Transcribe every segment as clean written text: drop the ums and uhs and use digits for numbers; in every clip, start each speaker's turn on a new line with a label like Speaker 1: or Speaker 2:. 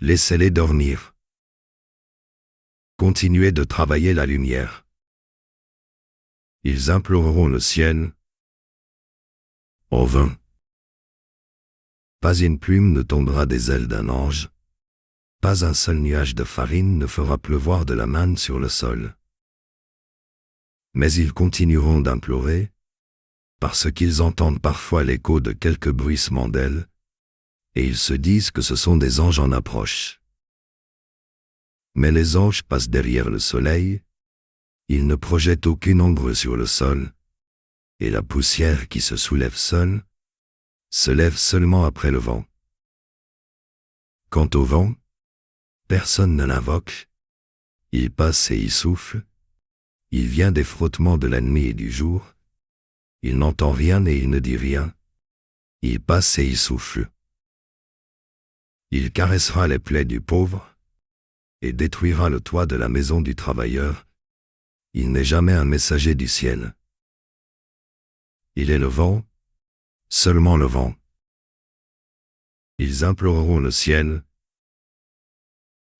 Speaker 1: Laissez-les dormir. Continuez de travailler la lumière. Ils imploreront le ciel. En vain. Pas une plume ne tombera des ailes d'un ange. Pas un seul nuage de farine ne fera pleuvoir de la manne sur le sol. Mais ils continueront d'implorer, parce qu'ils entendent parfois l'écho de quelques bruissements d'ailes, et ils se disent que ce sont des anges en approche. Mais les anges passent derrière le soleil, ils ne projettent aucune ombre sur le sol, et la poussière qui se soulève seule, se lève seulement après le vent. Quant au vent, personne ne l'invoque, il passe et il souffle, il vient des frottements de la nuit et du jour, il n'entend rien et il ne dit rien, il passe et il souffle. Il caressera les plaies du pauvre, et détruira le toit de la maison du travailleur, il n'est jamais un messager du ciel. Il est le vent, seulement le vent. Ils imploreront le ciel,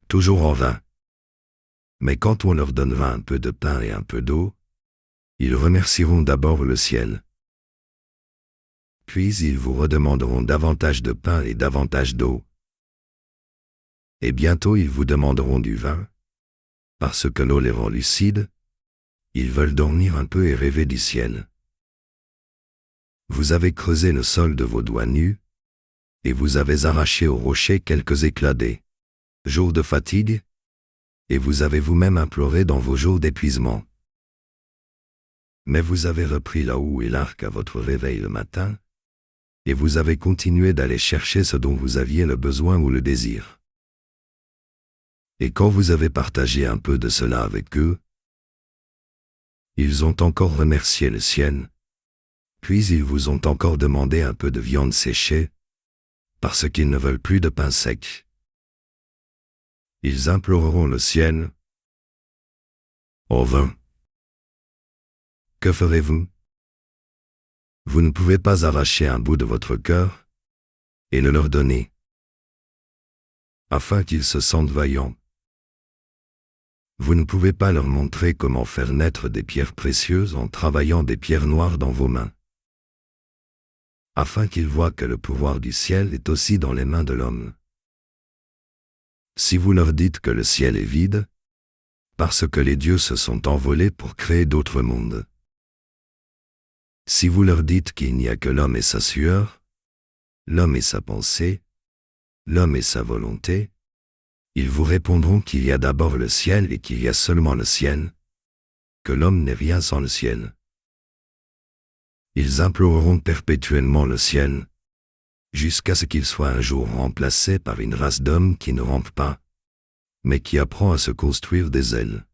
Speaker 1: toujours en vain. Mais quand on leur donnera un peu de pain et un peu d'eau, ils remercieront d'abord le ciel. Puis ils vous redemanderont davantage de pain et davantage d'eau. Et bientôt ils vous demanderont du vin, parce que l'eau les rend lucides, ils veulent dormir un peu et rêver du ciel. Vous avez creusé le sol de vos doigts nus, et vous avez arraché au rocher quelques éclats des jours de fatigue, et vous avez vous-même imploré dans vos jours d'épuisement. Mais vous avez repris la houe et l'arc à votre réveil le matin, et vous avez continué d'aller chercher ce dont vous aviez le besoin ou le désir. Et quand vous avez partagé un peu de cela avec eux, ils ont encore remercié le ciel, puis ils vous ont encore demandé un peu de viande séchée, parce qu'ils ne veulent plus de pain sec. Ils imploreront le ciel. En vain. Que ferez-vous? Vous ne pouvez pas arracher un bout de votre cœur et le leur donner, afin qu'ils se sentent vaillants. Vous ne pouvez pas leur montrer comment faire naître des pierres précieuses en travaillant des pierres noires dans vos mains, afin qu'ils voient que le pouvoir du ciel est aussi dans les mains de l'homme. Si vous leur dites que le ciel est vide, parce que les dieux se sont envolés pour créer d'autres mondes. Si vous leur dites qu'il n'y a que l'homme et sa sueur, l'homme et sa pensée, l'homme et sa volonté, ils vous répondront qu'il y a d'abord le ciel et qu'il y a seulement le ciel, que l'homme n'est rien sans le ciel. Ils imploreront perpétuellement le ciel, jusqu'à ce qu'il soit un jour remplacé par une race d'hommes qui ne rampe pas, mais qui apprend à se construire des ailes.